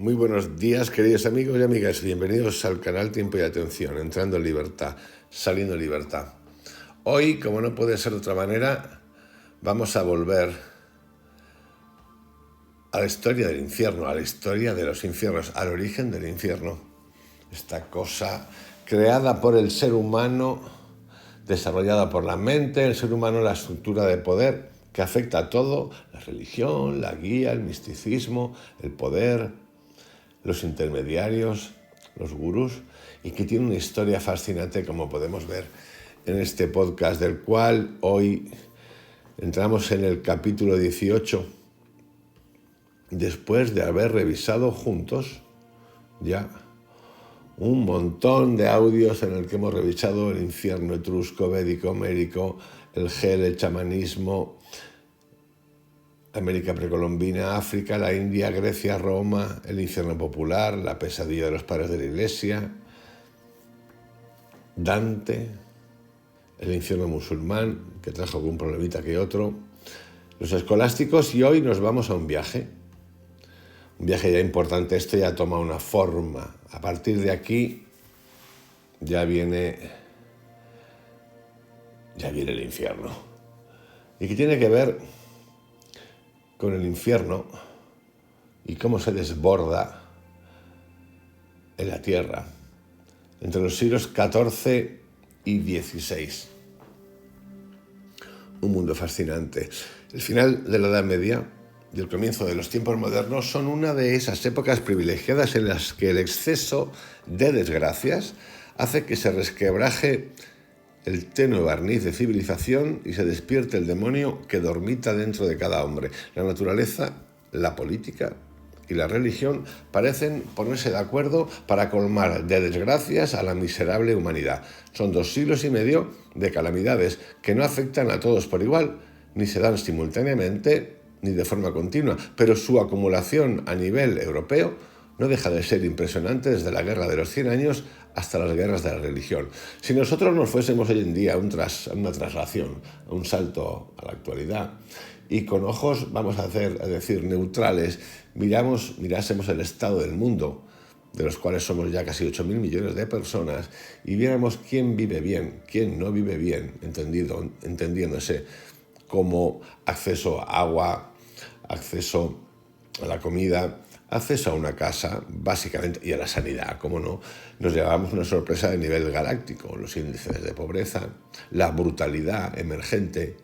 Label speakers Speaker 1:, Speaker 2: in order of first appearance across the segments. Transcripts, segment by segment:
Speaker 1: Muy buenos días, queridos amigos y amigas. Bienvenidos al canal Tiempo y Atención, entrando en libertad, saliendo en libertad. Hoy, como no puede ser de otra manera, vamos a volver a la historia del infierno, a la historia de los infiernos, al origen del infierno. Esta cosa creada por el ser humano, desarrollada por la mente, el ser humano, la estructura de poder que afecta a todo, la religión, la guía, el misticismo, el poder, los intermediarios, los gurús, y que tiene una historia fascinante, como podemos ver en este podcast, del cual hoy entramos en el capítulo 18, después de haber revisado juntos ya un montón de audios en el que hemos revisado el infierno etrusco, védico, mérico, el gel, el chamanismo, América precolombina, África, la India, Grecia, Roma, el infierno popular, la pesadilla de los padres de la Iglesia, Dante, el infierno musulmán, que trajo algún problemita que otro, los escolásticos, y hoy nos vamos a un viaje ya importante. Esto ya toma una forma. A partir de aquí ya viene el infierno. Y que tiene que ver con el infierno y cómo se desborda en la tierra entre los siglos XIV y XVI. Un mundo fascinante. El final de la Edad Media y el comienzo de los tiempos modernos son una de esas épocas privilegiadas en las que el exceso de desgracias hace que se resquebraje el tenue barniz de civilización y se despierte el demonio que dormita dentro de cada hombre. La naturaleza, la política y la religión parecen ponerse de acuerdo para colmar de desgracias a la miserable humanidad. Son 2 siglos y medio de calamidades que no afectan a todos por igual, ni se dan simultáneamente ni de forma continua, pero su acumulación a nivel europeo no deja de ser impresionante desde la Guerra de los 100 años hasta las guerras de la religión. Si nosotros nos fuésemos hoy en día a una traslación, a un salto a la actualidad, y con ojos, vamos a decir, neutrales, mirásemos el estado del mundo, de los cuales somos ya casi 8.000 millones de personas, y viéramos quién vive bien, quién no vive bien, entendiéndose como acceso a agua, acceso a la comida, acceso a una casa, básicamente, y a la sanidad, como no, nos llevamos una sorpresa de nivel galáctico, los índices de pobreza, la brutalidad emergente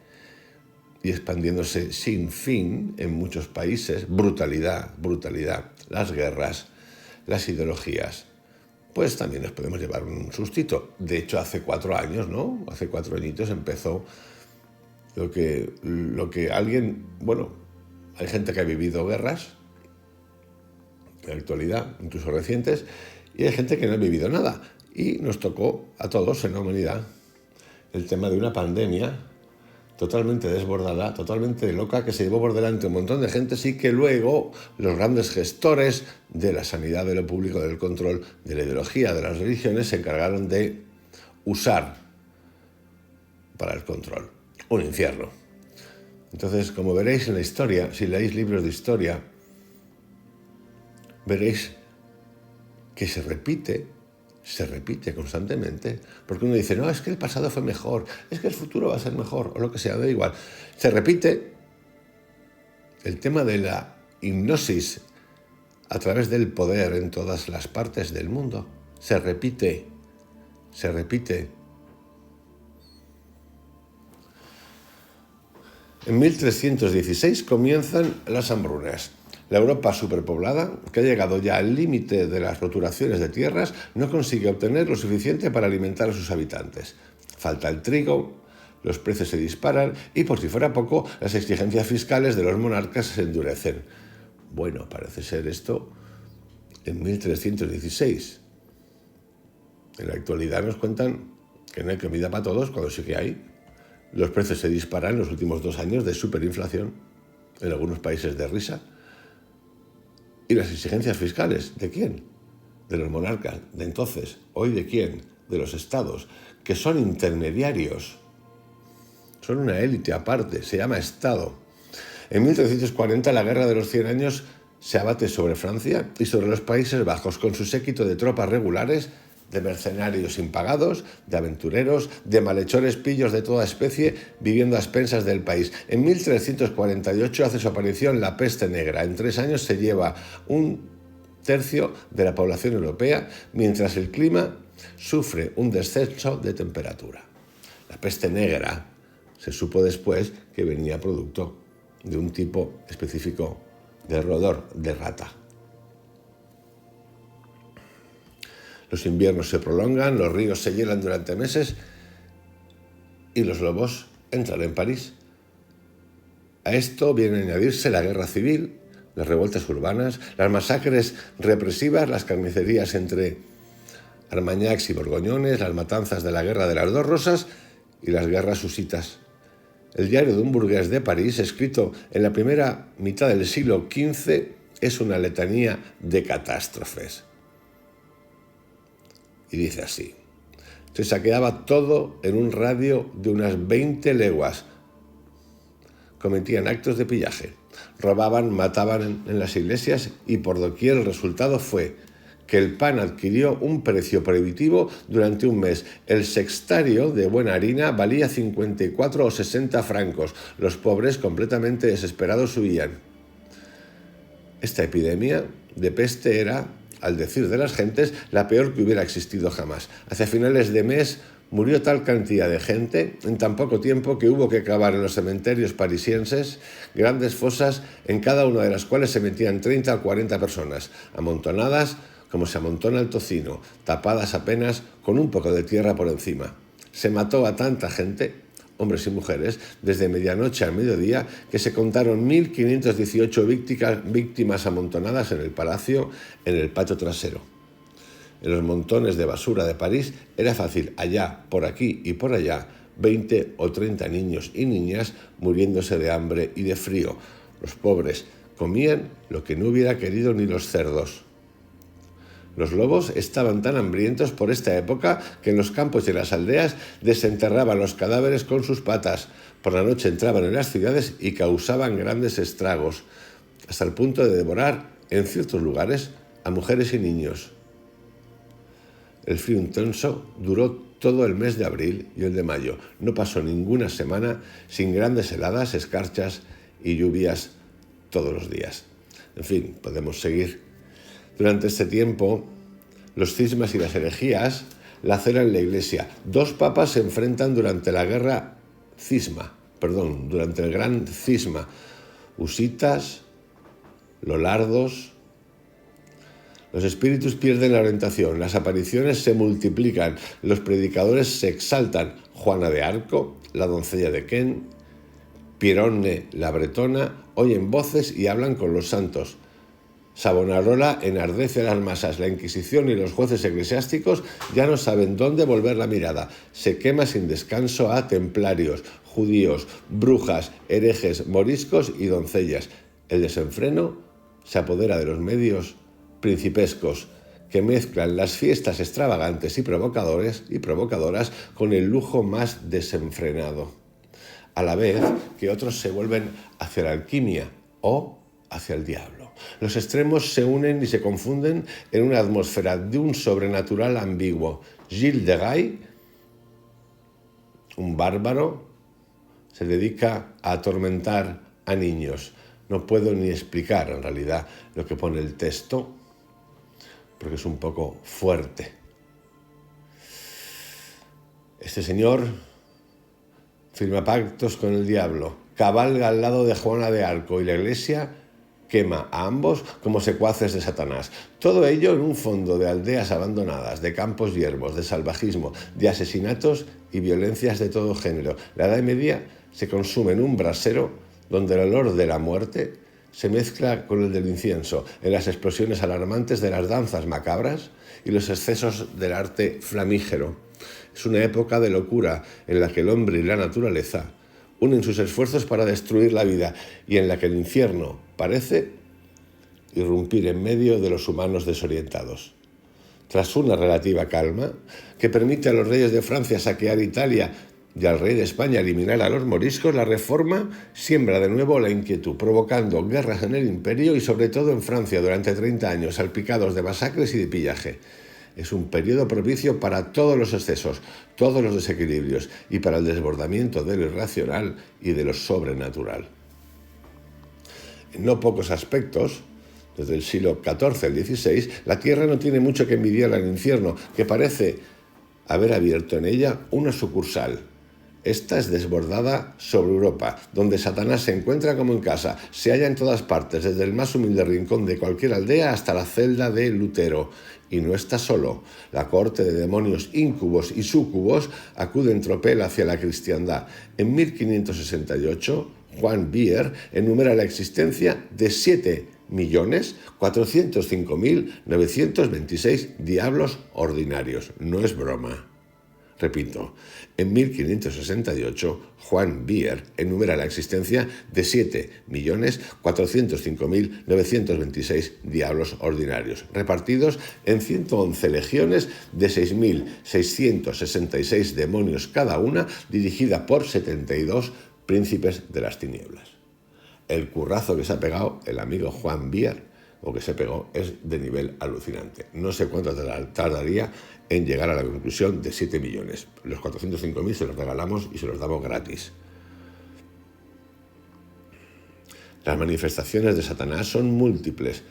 Speaker 1: y expandiéndose sin fin en muchos países, brutalidad, las guerras, las ideologías. Pues también nos podemos llevar un sustito. De hecho, hace 4 años, ¿no? Hace 4 añitos empezó lo que alguien, bueno, hay gente que ha vivido guerras en la actualidad, incluso recientes, y hay gente que no ha vivido nada. Y nos tocó a todos en la humanidad el tema de una pandemia totalmente desbordada, totalmente loca, que se llevó por delante un montón de gente, sí, que luego los grandes gestores de la sanidad, de lo público, del control, de la ideología, de las religiones, se encargaron de usar para el control. Un infierno. Entonces, como veréis en la historia, si leéis libros de historia, veréis que se repite constantemente, porque uno dice, no, es que el pasado fue mejor, es que el futuro va a ser mejor, o lo que sea, da igual. Se repite el tema de la hipnosis a través del poder en todas las partes del mundo. Se repite. En 1316 comienzan las hambrunas. La Europa superpoblada, que ha llegado ya al límite de las roturaciones de tierras, no consigue obtener lo suficiente para alimentar a sus habitantes. Falta el trigo, los precios se disparan y, por si fuera poco, las exigencias fiscales de los monarcas se endurecen. Bueno, parece ser esto en 1316. En la actualidad nos cuentan que no hay comida para todos, cuando sí que hay. Los precios se disparan en los últimos 2 años de superinflación, en algunos países de risa. ¿Y las exigencias fiscales? ¿De quién? De los monarcas. ¿De entonces? ¿Hoy de quién? De los estados, que son intermediarios. Son una élite aparte, se llama Estado. En 1340 la Guerra de los 100 años se abate sobre Francia y sobre los Países Bajos con su séquito de tropas regulares, de mercenarios impagados, de aventureros, de malhechores pillos de toda especie, viviendo a expensas del país. En 1348 hace su aparición la peste negra. En 3 años se lleva 1/3 de la población europea, mientras el clima sufre un descenso de temperatura. La peste negra se supo después que venía producto de un tipo específico de roedor de rata. Los inviernos se prolongan, los ríos se hielan durante meses y los lobos entran en París. A esto viene a añadirse la guerra civil, las revueltas urbanas, las masacres represivas, las carnicerías entre armagnacs y borgoñones, las matanzas de la Guerra de las Dos Rosas y las guerras husitas. El diario de un burgués de París, escrito en la primera mitad del siglo XV, es una letanía de catástrofes. Y dice así: se saqueaba todo en un radio de unas 20 leguas. Cometían actos de pillaje, robaban, mataban en las iglesias y por doquier el resultado fue que el pan adquirió un precio prohibitivo durante un mes. El sextario de buena harina valía 54 o 60 francos. Los pobres, completamente desesperados, huían. Esta epidemia de peste era, al decir de las gentes, la peor que hubiera existido jamás. Hacia finales de mes murió tal cantidad de gente en tan poco tiempo que hubo que cavar en los cementerios parisienses grandes fosas, en cada una de las cuales se metían 30 o 40 personas, amontonadas como se amontona el tocino, tapadas apenas con un poco de tierra por encima. Se mató a tanta gente, hombres y mujeres, desde medianoche al mediodía, que se contaron 1.518 víctimas amontonadas en el palacio, en el patio trasero. En los montones de basura de París era fácil, allá, por aquí y por allá, 20 o 30 niños y niñas muriéndose de hambre y de frío. Los pobres comían lo que no hubiera querido ni los cerdos. Los lobos estaban tan hambrientos por esta época que en los campos y en las aldeas desenterraban los cadáveres con sus patas. Por la noche entraban en las ciudades y causaban grandes estragos, hasta el punto de devorar, en ciertos lugares, a mujeres y niños. El frío intenso duró todo el mes de abril y el de mayo. No pasó ninguna semana sin grandes heladas, escarchas y lluvias todos los días. En fin, podemos seguir. Durante este tiempo, los cismas y las herejías laceran la Iglesia. 2 papas se enfrentan durante el gran cisma. Husitas, lolardos. Los espíritus pierden la orientación, las apariciones se multiplican, los predicadores se exaltan. Juana de Arco, la doncella de Ken, Pierone la bretona, oyen voces y hablan con los santos. Savonarola enardece a las masas. La Inquisición y los jueces eclesiásticos ya no saben dónde volver la mirada. Se quema sin descanso a templarios, judíos, brujas, herejes, moriscos y doncellas. El desenfreno se apodera de los medios principescos, que mezclan las fiestas extravagantes y provocadoras con el lujo más desenfrenado, a la vez que otros se vuelven hacia la alquimia o hacia el diablo. Los extremos se unen y se confunden en una atmósfera de un sobrenatural ambiguo. Gilles de Rais, un bárbaro, se dedica a atormentar a niños. No puedo ni explicar en realidad lo que pone el texto, porque es un poco fuerte. Este señor firma pactos con el diablo, cabalga al lado de Juana de Arco y la Iglesia quema a ambos como secuaces de Satanás. Todo ello en un fondo de aldeas abandonadas, de campos yermos, de salvajismo, de asesinatos y violencias de todo género. La Edad Media se consume en un brasero donde el olor de la muerte se mezcla con el del incienso, en las explosiones alarmantes de las danzas macabras y los excesos del arte flamígero. Es una época de locura en la que el hombre y la naturaleza unen sus esfuerzos para destruir la vida y en la que el infierno parece irrumpir en medio de los humanos desorientados. Tras una relativa calma, que permite a los reyes de Francia saquear Italia y al rey de España eliminar a los moriscos, la reforma siembra de nuevo la inquietud, provocando guerras en el imperio y sobre todo en Francia durante 30 años, salpicados de masacres y de pillaje. Es un periodo propicio para todos los excesos, todos los desequilibrios y para el desbordamiento de lo irracional y de lo sobrenatural. En no pocos aspectos, desde el siglo XIV al XVI, la tierra no tiene mucho que envidiar al infierno, que parece haber abierto en ella una sucursal. Esta es desbordada sobre Europa, donde Satanás se encuentra como en casa, se halla en todas partes, desde el más humilde rincón de cualquier aldea hasta la celda de Lutero. Y no está solo. La corte de demonios íncubos y súcubos acude en tropel hacia la cristiandad. En 1568, Juan Bier enumera la existencia de 7.405.926 diablos ordinarios. No es broma. Repito, en 1568, Juan Bier enumera la existencia de 7.405.926 diablos ordinarios, repartidos en 111 legiones de 6.666 demonios cada una, dirigida por 72 príncipes de las tinieblas. El currazo que se ha pegado el amigo Juan Bier, o que se pegó, es de nivel alucinante. No sé cuánto tardaría en llegar a la conclusión de 7 millones. Los 405.000 se los regalamos y se los damos gratis. Las manifestaciones de Satanás son múltiples.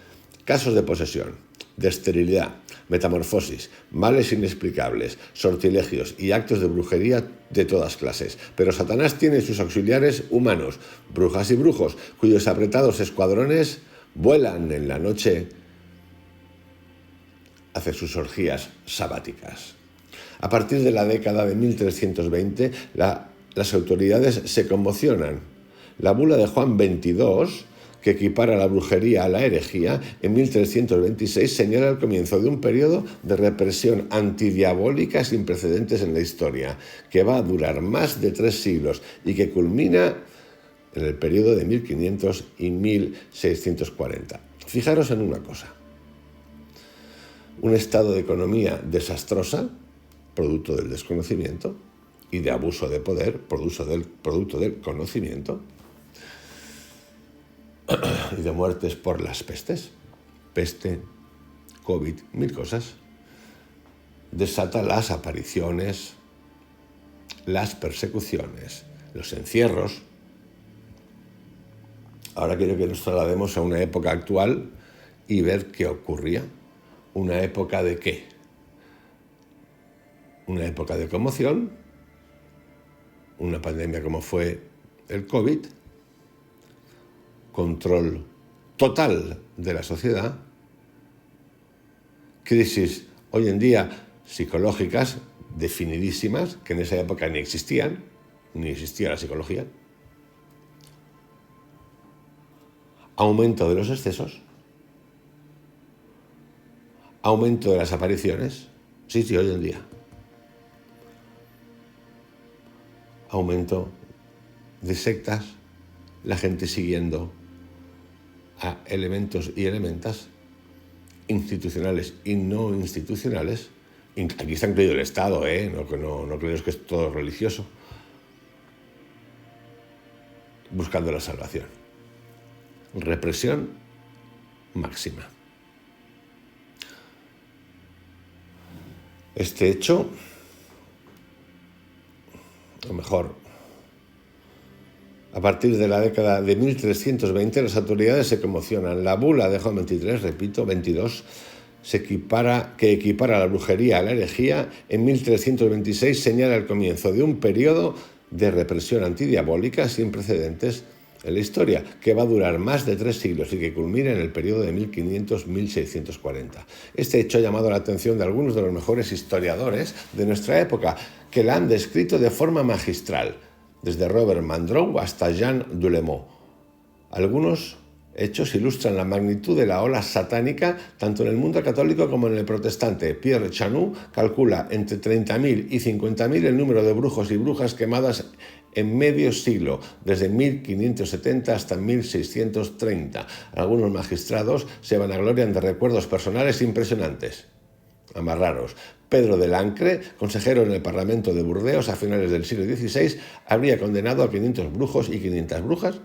Speaker 1: Casos de posesión, de esterilidad, metamorfosis, males inexplicables, sortilegios y actos de brujería de todas clases. Pero Satanás tiene sus auxiliares humanos, brujas y brujos, cuyos apretados escuadrones vuelan en la noche hacia sus orgías sabáticas. A partir de la década de 1320, las autoridades se conmocionan. La bula de Juan XXII, que equipara la brujería a la herejía, en 1326 señala el comienzo de un periodo de represión antidiabólica sin precedentes en la historia, que va a durar más de 3 siglos y que culmina en el periodo de 1500 y 1640. Fijaros en una cosa. Un estado de economía desastrosa, producto del desconocimiento, y de abuso de poder, producto del conocimiento, y de muertes por las pestes, peste, COVID, 1000 cosas, desata las apariciones, las persecuciones, los encierros. Ahora quiero que nos traslademos a una época actual y ver qué ocurría. ¿Una época de qué? Una época de conmoción, una pandemia como fue el COVID, control total de la sociedad, crisis hoy en día psicológicas definidísimas, que en esa época ni existían, ni existía la psicología, aumento de los excesos, aumento de las apariciones, sí, hoy en día, aumento de sectas, la gente siguiendo a elementos y elementas institucionales y no institucionales. Aquí está incluido el Estado, no creéis que es todo religioso, buscando la salvación. Represión máxima. Este hecho, o mejor, a partir de la década de 1320, las autoridades se conmocionan. La bula de Juan XXII, que equipara la brujería a la herejía, en 1326 señala el comienzo de un periodo de represión antidiabólica sin precedentes en la historia, que va a durar más de 3 siglos y que culmina en el periodo de 1500-1640. Este hecho ha llamado la atención de algunos de los mejores historiadores de nuestra época, que la han descrito de forma magistral, desde Robert Mandrou hasta Jean Dulemont. Algunos hechos ilustran la magnitud de la ola satánica tanto en el mundo católico como en el protestante. Pierre Chanou calcula entre 30.000 y 50.000 el número de brujos y brujas quemadas en medio siglo, desde 1570 hasta 1630. Algunos magistrados se vanaglorian de recuerdos personales impresionantes. amarraros. Pedro de Lancre, consejero en el Parlamento de Burdeos a finales del siglo XVI, habría condenado a 500 brujos y 500 brujas,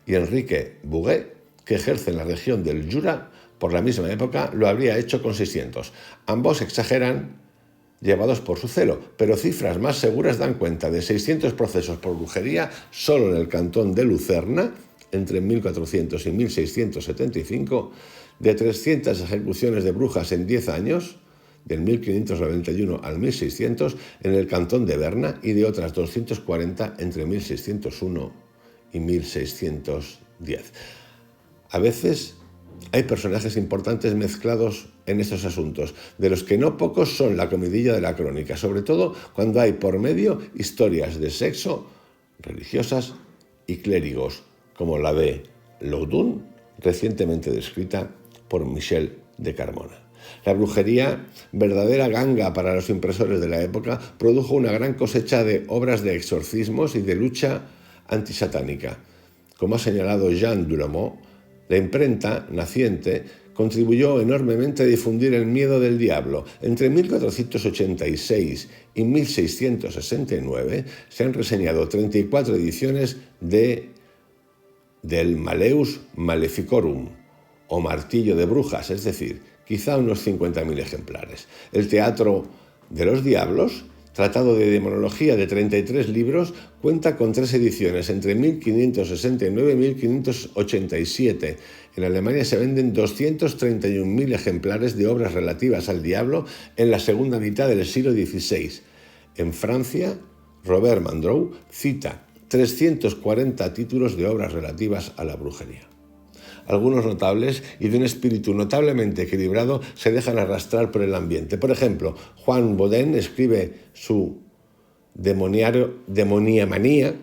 Speaker 1: y Enrique Bouguer, que ejerce en la región del Jura por la misma época, lo habría hecho con 600. Ambos exageran, llevados por su celo, pero cifras más seguras dan cuenta de 600 procesos por brujería solo en el cantón de Lucerna, entre 1400 y 1675, de 300 ejecuciones de brujas en 10 años, del 1591 al 1600, en el cantón de Berna, y de otras 240 entre 1601 y 1610. A veces hay personajes importantes mezclados en estos asuntos, de los que no pocos son la comidilla de la crónica, sobre todo cuando hay por medio historias de sexo, religiosas y clérigos, como la de Loudun, recientemente descrita por Michel de Carmona. La brujería, verdadera ganga para los impresores de la época, produjo una gran cosecha de obras de exorcismos y de lucha antisatánica. Como ha señalado Jean Dulomont, la imprenta naciente contribuyó enormemente a difundir el miedo del diablo. Entre 1486 y 1669 se han reseñado 34 ediciones del Malleus Maleficorum, o Martillo de Brujas, es decir, quizá unos 50.000 ejemplares. El Teatro de los Diablos, tratado de demonología de 33 libros, cuenta con 3 ediciones entre 1569 y 1587. En Alemania se venden 231.000 ejemplares de obras relativas al diablo en la segunda mitad del siglo XVI. En Francia, Robert Mandrou cita 340 títulos de obras relativas a la brujería. Algunos notables y de un espíritu notablemente equilibrado se dejan arrastrar por el ambiente. Por ejemplo, Juan Bodin escribe su Demoniamanía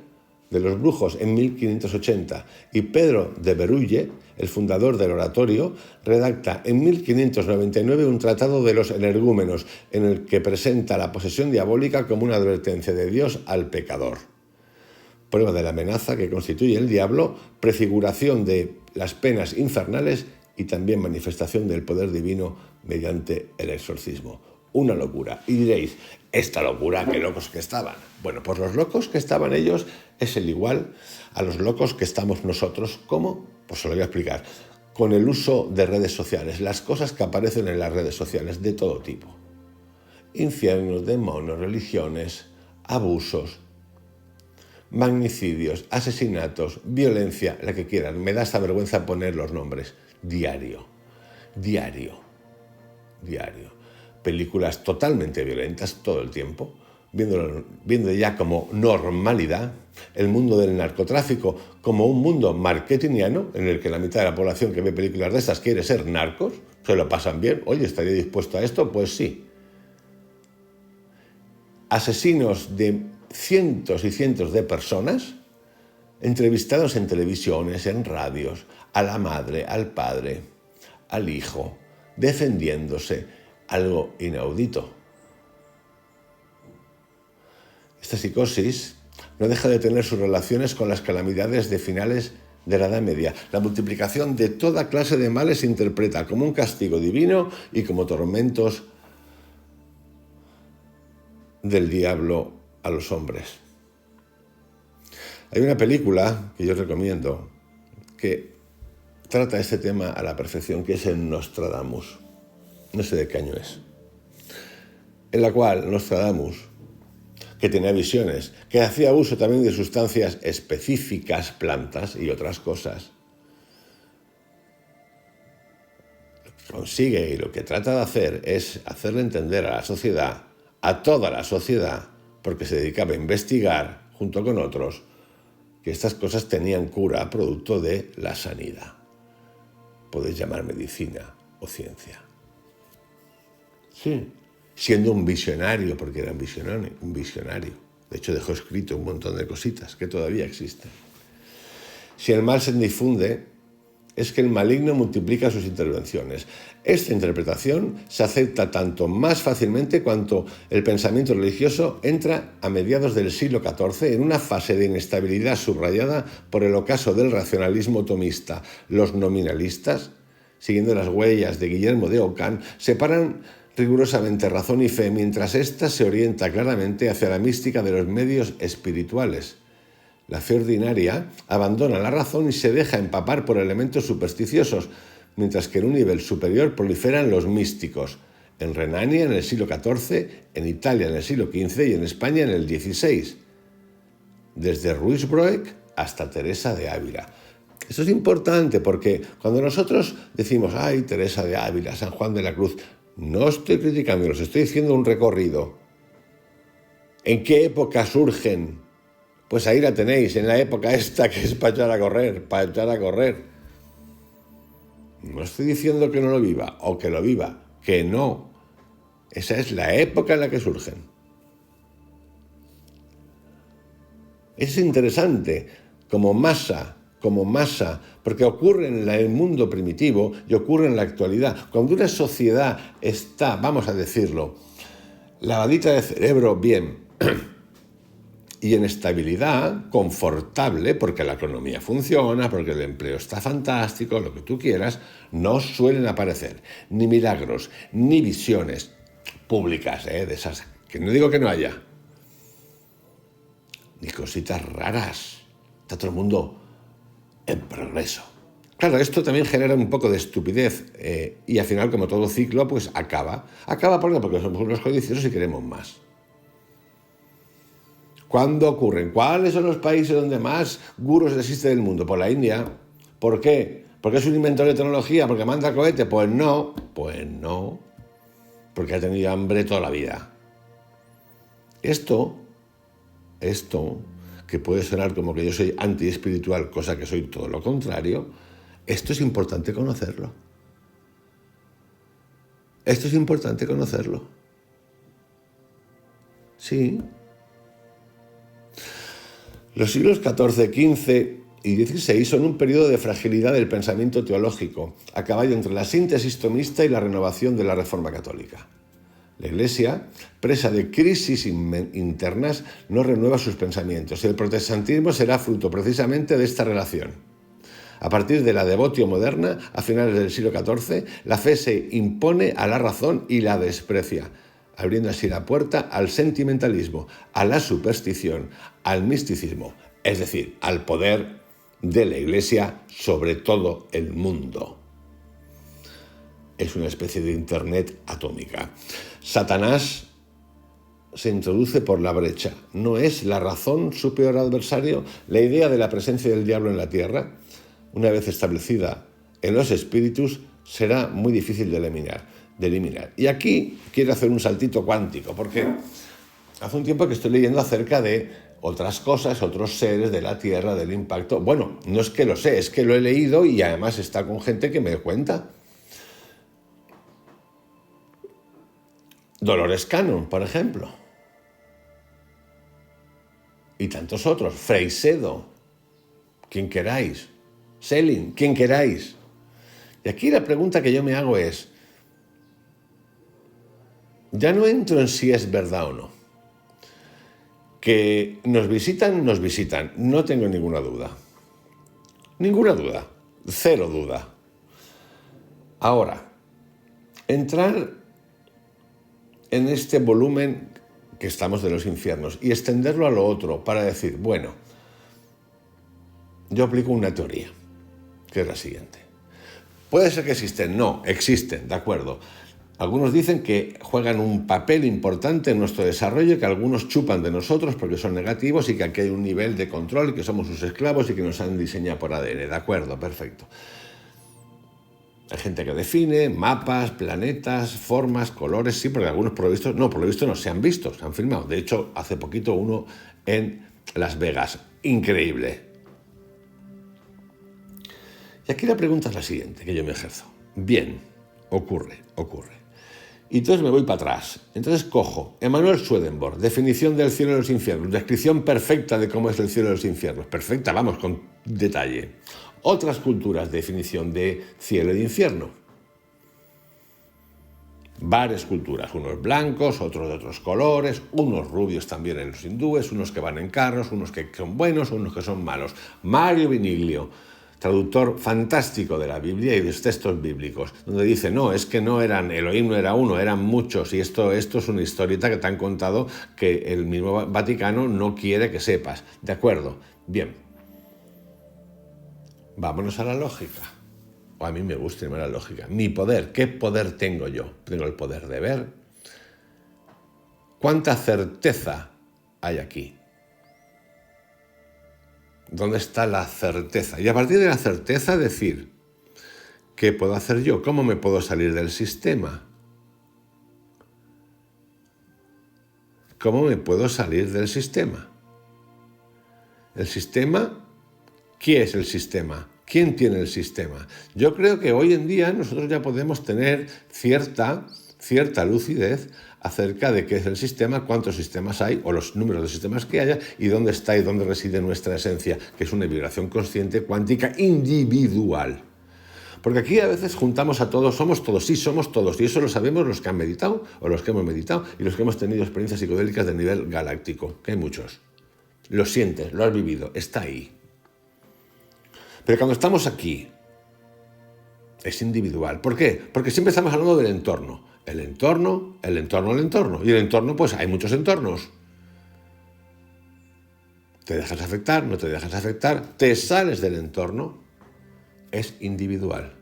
Speaker 1: de los brujos en 1580 y Pedro de Berulle, el fundador del oratorio, redacta en 1599 un tratado de los energúmenos en el que presenta la posesión diabólica como una advertencia de Dios al pecador. Prueba de la amenaza que constituye el diablo, prefiguración de las penas infernales y también manifestación del poder divino mediante el exorcismo. Una locura. Y diréis, esta locura, qué locos que estaban. Bueno, pues los locos que estaban ellos es el igual a los locos que estamos nosotros. ¿Cómo? Pues se lo voy a explicar. Con el uso de redes sociales, las cosas que aparecen en las redes sociales de todo tipo. Infiernos, demonios, religiones, abusos, magnicidios, asesinatos, violencia, la que quieran. Me da esta vergüenza poner los nombres. Diario. Películas totalmente violentas todo el tiempo, viendo ya como normalidad el mundo del narcotráfico como un mundo marketingiano en el que la mitad de la población que ve películas de estas quiere ser narcos, se lo pasan bien. Oye, ¿estaría dispuesto a esto? Pues sí. Asesinos de cientos y cientos de personas entrevistados en televisiones, en radios, a la madre, al padre, al hijo, defendiéndose, algo inaudito. Esta psicosis no deja de tener sus relaciones con las calamidades de finales de la Edad Media. La multiplicación de toda clase de males se interpreta como un castigo divino y como tormentos del diablo a los hombres. Hay una película que yo recomiendo que trata este tema a la perfección, que es el Nostradamus. No sé de qué año es. En la cual Nostradamus, que tenía visiones, que hacía uso también de sustancias específicas, plantas y otras cosas, lo que consigue y lo que trata de hacer es hacerle entender a la sociedad, a toda la sociedad, porque se dedicaba a investigar junto con otros, que estas cosas tenían cura producto de la sanidad. Podéis llamar medicina o ciencia. Sí, siendo un visionario, porque era un visionario. De hecho, dejó escrito un montón de cositas que todavía existen. Si el mal se difunde, es que el maligno multiplica sus intervenciones. Esta interpretación se acepta tanto más fácilmente cuanto el pensamiento religioso entra a mediados del siglo XIV en una fase de inestabilidad subrayada por el ocaso del racionalismo tomista. Los nominalistas, siguiendo las huellas de Guillermo de Ockham, separan rigurosamente razón y fe, mientras ésta se orienta claramente hacia la mística de los medios espirituales. La fe ordinaria abandona la razón y se deja empapar por elementos supersticiosos, mientras que en un nivel superior proliferan los místicos. En Renania en el siglo XIV, en Italia en el siglo XV y en España en el XVI. Desde Ruysbroek hasta Teresa de Ávila. Esto es importante porque cuando nosotros decimos, ay, Teresa de Ávila, San Juan de la Cruz, no estoy criticando, los estoy haciendo un recorrido. ¿En qué época surgen? Pues ahí la tenéis, en la época esta que es para echar a correr, para echar a correr. No estoy diciendo que no lo viva o que lo viva, que no. Esa es la época en la que surgen. Es interesante, como masa, porque ocurre en el mundo primitivo y ocurre en la actualidad. Cuando una sociedad está, vamos a decirlo, lavadita de cerebro, bien, y en estabilidad, confortable, porque la economía funciona, porque el empleo está fantástico, lo que tú quieras, no suelen aparecer ni milagros, ni visiones públicas, de esas, que no digo que no haya, ni cositas raras. Está todo el mundo en progreso. Claro, esto también genera un poco de estupidez y al final, como todo ciclo, pues acaba. Acaba porque somos unos codiciosos y queremos más. ¿Cuándo ocurren? ¿Cuáles son los países donde más gurús existe del mundo? Por la India. ¿Por qué? ¿Porque es un inventor de tecnología? ¿Porque manda cohete? Pues no. Porque ha tenido hambre toda la vida. Esto, que puede sonar como que yo soy antiespiritual, cosa que soy todo lo contrario, esto es importante conocerlo. Esto es importante conocerlo. Sí. Los siglos XIV, XV y XVI son un periodo de fragilidad del pensamiento teológico, a caballo entre la síntesis tomista y la renovación de la Reforma Católica. La Iglesia, presa de crisis internas, no renueva sus pensamientos y el protestantismo será fruto precisamente de esta relación. A partir de la devotio moderna, a finales del siglo XIV, la fe se impone a la razón y la desprecia, abriendo así la puerta al sentimentalismo, a la superstición, al misticismo, es decir, al poder de la Iglesia sobre todo el mundo. Es una especie de Internet atómica. Satanás se introduce por la brecha. ¿No es la razón su peor adversario? La idea de la presencia del diablo en la tierra, una vez establecida en los espíritus, será muy difícil de eliminar. Y aquí quiero hacer un saltito cuántico, porque hace un tiempo que estoy leyendo acerca de otras cosas, otros seres de la Tierra, del impacto. Bueno, no es que lo sé, es que lo he leído y además está con gente que me cuenta. Dolores Cannon, por ejemplo. Y tantos otros. Freixedo, quien queráis. Selin, quien queráis. Y aquí la pregunta que yo me hago es, ya no entro en si es verdad o no. Que nos visitan, no tengo ninguna duda. Ninguna duda, cero duda. Ahora, entrar en este volumen que estamos de los infiernos y extenderlo a lo otro para decir, bueno, yo aplico una teoría, que es la siguiente. Puede ser que existen, no, existen, de acuerdo. Algunos dicen que juegan un papel importante en nuestro desarrollo, que algunos chupan de nosotros porque son negativos y que aquí hay un nivel de control y que somos sus esclavos y que nos han diseñado por ADN. De acuerdo, perfecto. Hay gente que define mapas, planetas, formas, colores, sí, porque algunos por lo visto no se han visto, se han filmado. De hecho, hace poquito uno en Las Vegas. Increíble. Y aquí la pregunta es la siguiente, que yo me ejerzo. Bien, ocurre. Y entonces me voy para atrás. Entonces cojo Emanuel Swedenborg, definición del cielo y los infiernos, descripción perfecta de cómo es el cielo y los infiernos. Perfecta, vamos, con detalle. Otras culturas, definición de cielo y infierno. Varias culturas, unos blancos, otros de otros colores, unos rubios también en los hindúes, unos que van en carros, unos que son buenos, unos que son malos. Mario Viniglio, traductor fantástico de la Biblia y de los textos bíblicos, donde dice, no, es que no eran, Elohim no era uno, eran muchos, y esto es una historieta que te han contado que el mismo Vaticano no quiere que sepas. ¿De acuerdo? Bien. Vámonos a la lógica. O a mí me gusta irme a la lógica. Mi poder, ¿qué poder tengo yo? Tengo el poder de ver. ¿Cuánta certeza hay aquí? ¿Dónde está la certeza? Y a partir de la certeza decir, ¿qué puedo hacer yo? ¿Cómo me puedo salir del sistema? ¿Cómo me puedo salir del sistema? El sistema, ¿qué es el sistema? ¿Quién tiene el sistema? Yo creo que hoy en día nosotros ya podemos tener cierta lucidez acerca de qué es el sistema, cuántos sistemas hay, o los números de sistemas que haya, y dónde está y dónde reside nuestra esencia, que es una vibración consciente cuántica individual. Porque aquí a veces juntamos a todos, somos todos, sí, somos todos, y eso lo sabemos los que han meditado, o los que hemos meditado, y los que hemos tenido experiencias psicodélicas de nivel galáctico, que hay muchos. Lo sientes, lo has vivido, está ahí. Pero cuando estamos aquí, es individual. ¿Por qué? Porque siempre estamos hablando del entorno. El entorno. Y el entorno, pues hay muchos entornos. ¿Te dejas afectar? ¿No te dejas afectar? ¿Te sales del entorno? Es individual.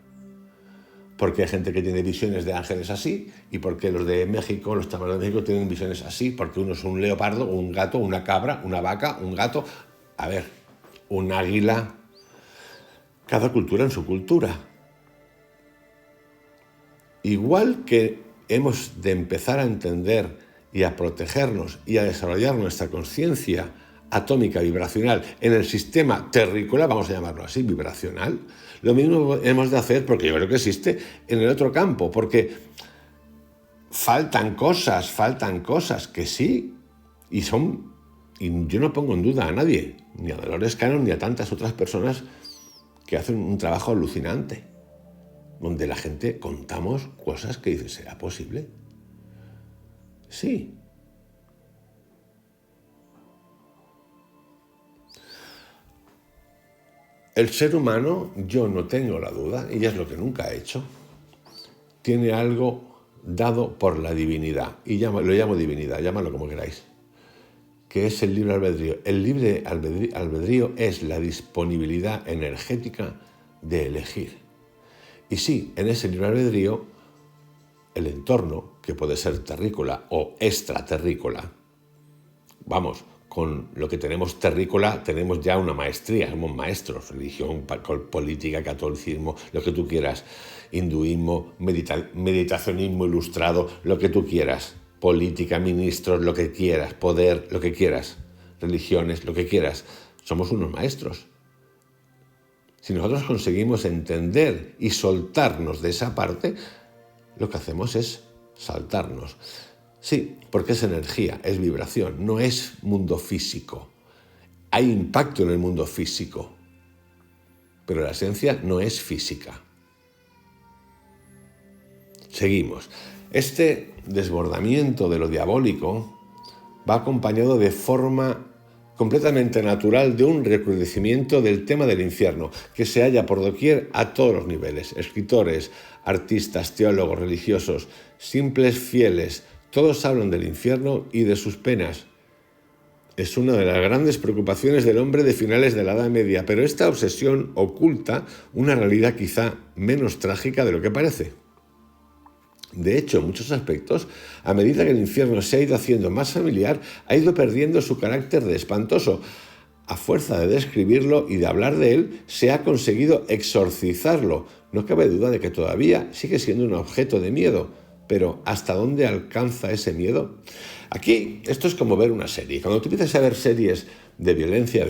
Speaker 1: Porque hay gente que tiene visiones de ángeles así, y porque los de México, los tamaños de México, tienen visiones así, porque uno es un leopardo, un gato, una cabra, una vaca, un gato, a ver, un águila. Cada cultura en su cultura. Igual que hemos de empezar a entender y a protegernos y a desarrollar nuestra conciencia atómica vibracional en el sistema terrícola, vamos a llamarlo así, vibracional, lo mismo hemos de hacer, porque yo creo que existe, en el otro campo, porque faltan cosas que sí, y yo no pongo en duda a nadie, ni a Dolores Cannon, ni a tantas otras personas que hacen un trabajo alucinante, donde la gente contamos cosas que dice, ¿será posible? Sí. El ser humano, yo no tengo la duda, y es lo que nunca he hecho, tiene algo dado por la divinidad, y lo llamo divinidad, llámalo como queráis, que es el libre albedrío. El libre albedrío es la disponibilidad energética de elegir. Y sí, en ese libre albedrío, el entorno, que puede ser terrícola o extraterrícola, vamos, con lo que tenemos terrícola tenemos ya una maestría, somos maestros, religión, política, catolicismo, lo que tú quieras, hinduismo, meditacionismo ilustrado, lo que tú quieras, política, ministros, lo que quieras, poder, lo que quieras, religiones, lo que quieras, somos unos maestros. Si nosotros conseguimos entender y soltarnos de esa parte, lo que hacemos es saltarnos. Sí, porque es energía, es vibración, no es mundo físico. Hay impacto en el mundo físico, pero la esencia no es física. Seguimos. Este desbordamiento de lo diabólico va acompañado de forma completamente natural de un recrudecimiento del tema del infierno, que se halla por doquier a todos los niveles. Escritores, artistas, teólogos, religiosos, simples fieles, todos hablan del infierno y de sus penas. Es una de las grandes preocupaciones del hombre de finales de la Edad Media, pero esta obsesión oculta una realidad quizá menos trágica de lo que parece. De hecho, en muchos aspectos, a medida que el infierno se ha ido haciendo más familiar, ha ido perdiendo su carácter de espantoso. A fuerza de describirlo y de hablar de él, se ha conseguido exorcizarlo. No cabe duda de que todavía sigue siendo un objeto de miedo, pero ¿hasta dónde alcanza ese miedo? Aquí, esto es como ver una serie. Cuando tú empiezas a ver series de violencia,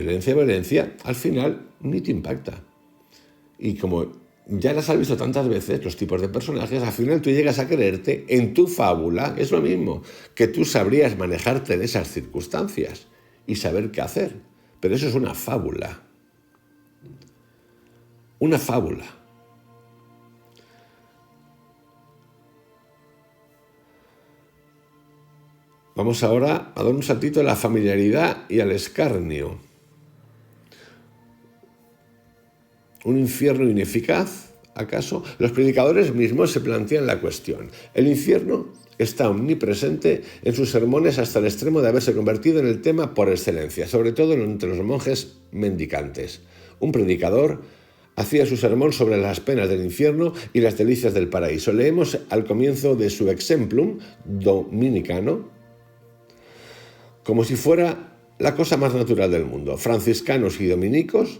Speaker 1: al final ni te impacta. Y como ya las has visto tantas veces, los tipos de personajes, al final tú llegas a creerte en tu fábula, es lo mismo, que tú sabrías manejarte en esas circunstancias y saber qué hacer. Pero eso es una fábula. Una fábula. Vamos ahora a dar un saltito a la familiaridad y al escarnio. ¿Un infierno ineficaz, acaso? Los predicadores mismos se plantean la cuestión. El infierno está omnipresente en sus sermones hasta el extremo de haberse convertido en el tema por excelencia, sobre todo entre los monjes mendicantes. Un predicador hacía su sermón sobre las penas del infierno y las delicias del paraíso. Leemos al comienzo de su Exemplum dominicano como si fuera la cosa más natural del mundo. Franciscanos y dominicos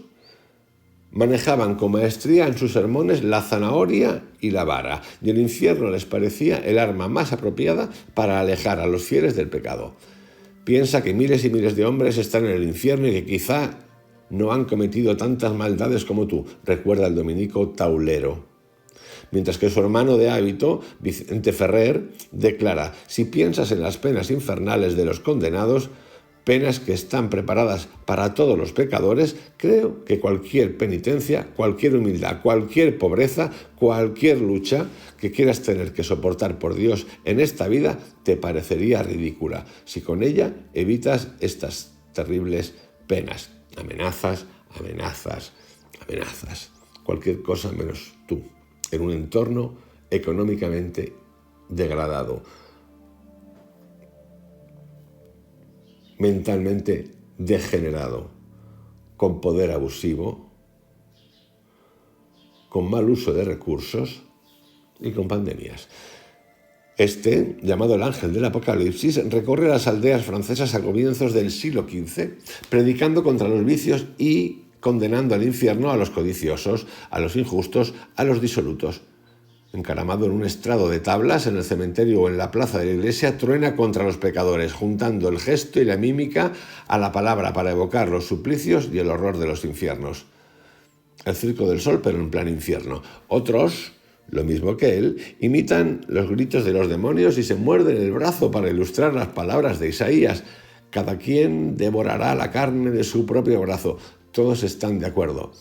Speaker 1: manejaban con maestría en sus sermones la zanahoria y la vara, y el infierno les parecía el arma más apropiada para alejar a los fieles del pecado. Piensa que miles y miles de hombres están en el infierno y que quizá no han cometido tantas maldades como tú, recuerda el dominico Taulero. Mientras que su hermano de hábito, Vicente Ferrer, declara: si piensas en las penas infernales de los condenados, penas que están preparadas para todos los pecadores, creo que cualquier penitencia, cualquier humildad, cualquier pobreza, cualquier lucha que quieras tener que soportar por Dios en esta vida te parecería ridícula si con ella evitas estas terribles penas. Amenazas, amenazas, amenazas. Cualquier cosa menos tú, en un entorno económicamente degradado, mentalmente degenerado, con poder abusivo, con mal uso de recursos y con pandemias. Este, llamado el ángel del Apocalipsis, recorre las aldeas francesas a comienzos del siglo XV, predicando contra los vicios y condenando al infierno a los codiciosos, a los injustos, a los disolutos. Encaramado en un estrado de tablas en el cementerio o en la plaza de la iglesia, truena contra los pecadores, juntando el gesto y la mímica a la palabra para evocar los suplicios y el horror de los infiernos. El Circo del Sol, pero en plan infierno. Otros, lo mismo que él, imitan los gritos de los demonios y se muerden el brazo para ilustrar las palabras de Isaías. Cada quien devorará la carne de su propio brazo. Todos están de acuerdo.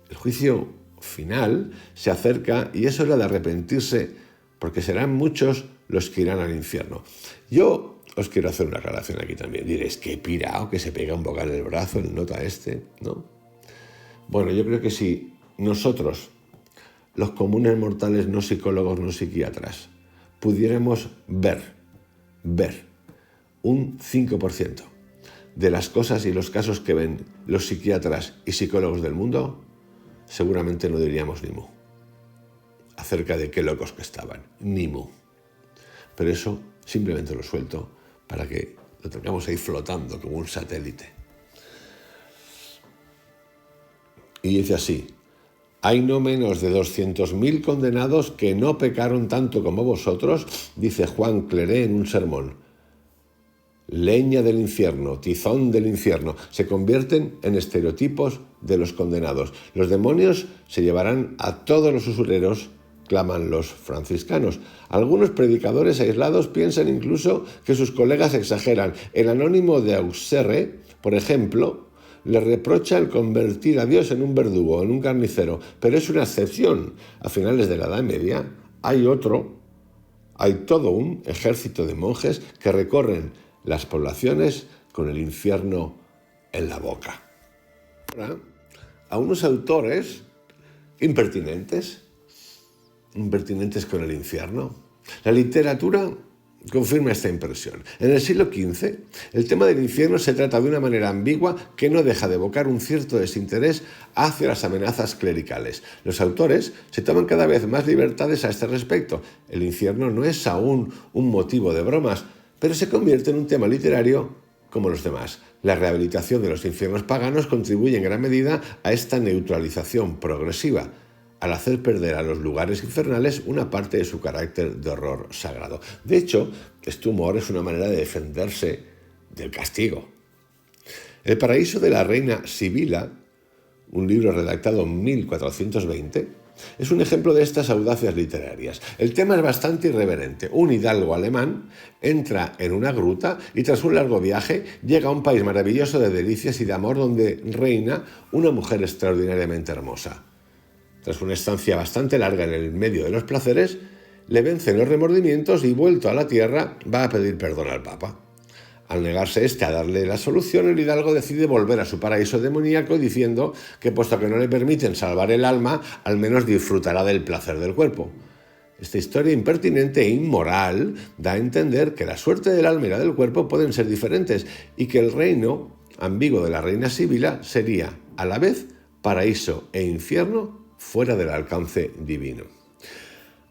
Speaker 1: El juicio final se acerca y es hora de arrepentirse, porque serán muchos los que irán al infierno. Yo os quiero hacer una aclaración aquí también. Diréis, qué pirao que se pega un bocado en el brazo, el nota este, ¿no? Bueno, yo creo que si nosotros, los comunes mortales, no psicólogos, no psiquiatras, pudiéramos ver un 5% de las cosas y los casos que ven los psiquiatras y psicólogos del mundo, seguramente no diríamos ni mu acerca de qué locos que estaban, ni mu. Pero eso simplemente lo suelto para que lo tengamos ahí flotando como un satélite. Y dice así: hay no menos de 200.000 condenados que no pecaron tanto como vosotros, dice Juan Cleré en un sermón. Leña del infierno, tizón del infierno, se convierten en estereotipos de los condenados. Los demonios se llevarán a todos los usureros, claman los franciscanos. Algunos predicadores aislados piensan incluso que sus colegas exageran. El anónimo de Auxerre, por ejemplo, le reprocha el convertir a Dios en un verdugo, en un carnicero, pero es una excepción. A finales de la Edad Media hay todo un ejército de monjes que recorren las poblaciones con el infierno en la boca. Ahora, a unos autores impertinentes con el infierno, la literatura confirma esta impresión. En el siglo XV, el tema del infierno se trata de una manera ambigua que no deja de evocar un cierto desinterés hacia las amenazas clericales. Los autores se toman cada vez más libertades a este respecto. El infierno no es aún un motivo de bromas, pero se convierte en un tema literario como los demás. La rehabilitación de los infiernos paganos contribuye en gran medida a esta neutralización progresiva, al hacer perder a los lugares infernales una parte de su carácter de horror sagrado. De hecho, este humor es una manera de defenderse del castigo. El paraíso de la reina Sibila, un libro redactado en 1420, es un ejemplo de estas audacias literarias. El tema es bastante irreverente. Un hidalgo alemán entra en una gruta y tras un largo viaje llega a un país maravilloso de delicias y de amor donde reina una mujer extraordinariamente hermosa. Tras una estancia bastante larga en el medio de los placeres, le vencen los remordimientos y, vuelto a la tierra, va a pedir perdón al Papa. Al negarse a darle la solución, el hidalgo decide volver a su paraíso demoníaco diciendo que, puesto que no le permiten salvar el alma, al menos disfrutará del placer del cuerpo. Esta historia impertinente e inmoral da a entender que la suerte del alma y la del cuerpo pueden ser diferentes y que el reino ambiguo de la reina Sibila sería, a la vez, paraíso e infierno fuera del alcance divino.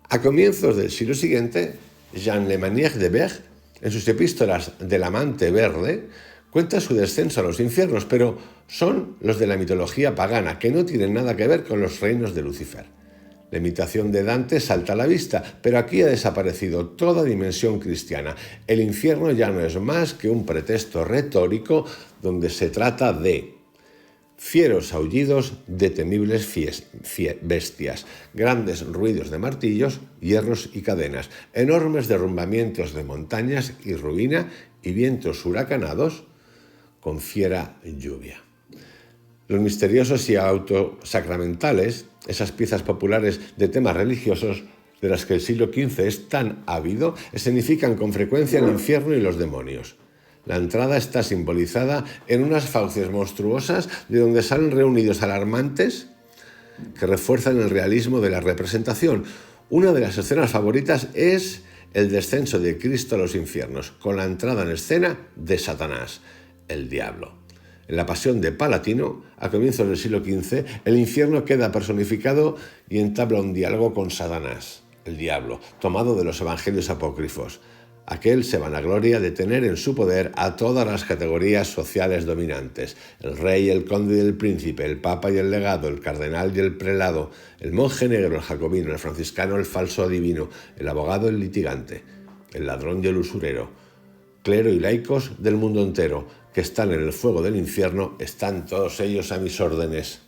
Speaker 1: A comienzos del siglo siguiente, Jean Lemanière de Berg, en sus epístolas del amante verde, cuenta su descenso a los infiernos, pero son los de la mitología pagana, que no tienen nada que ver con los reinos de Lucifer. La imitación de Dante salta a la vista, pero aquí ha desaparecido toda dimensión cristiana. El infierno ya no es más que un pretexto retórico donde se trata de fieros aullidos de temibles bestias, grandes ruidos de martillos, hierros y cadenas, enormes derrumbamientos de montañas y ruina y vientos huracanados con fiera lluvia. Los misteriosos y autosacramentales, esas piezas populares de temas religiosos de las que el siglo XV es tan ávido, escenifican con frecuencia el infierno y los demonios. La entrada está simbolizada en unas fauces monstruosas de donde salen reunidos alarmantes que refuerzan el realismo de la representación. Una de las escenas favoritas es el descenso de Cristo a los infiernos, con la entrada en escena de Satanás, el diablo. En la Pasión de Palatino, a comienzos del siglo XV, el infierno queda personificado y entabla un diálogo con Satanás, el diablo, tomado de los evangelios apócrifos. Aquel se vanagloria de tener en su poder a todas las categorías sociales dominantes: el rey, el conde y el príncipe, el papa y el legado, el cardenal y el prelado, el monje negro, el jacobino, el franciscano, el falso adivino, el abogado, el litigante, el ladrón y el usurero. Clero y laicos del mundo entero, que están en el fuego del infierno, están todos ellos a mis órdenes.